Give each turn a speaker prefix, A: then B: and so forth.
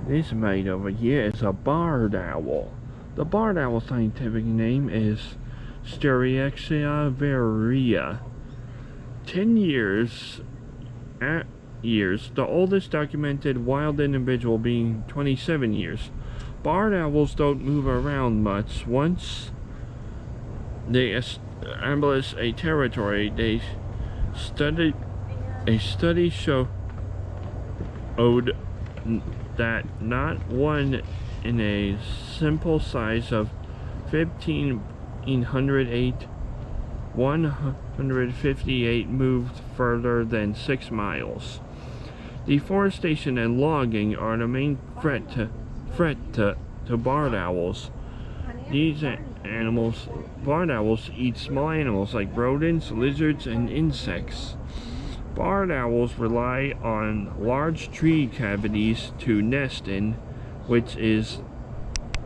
A: This mate over here is a barred owl. The barred owl scientific name is Sterexia varia. 10 years, the oldest documented wild individual being 27 years. Barred owls don't move around much. Once they establish a territory, a study showed that not one in a simple size of 158 moved further than 6 miles. Deforestation and logging are the main threat to barred owls. Barred owls eat small animals like rodents, lizards, and insects. Barred owls rely on large tree cavities to nest in, which is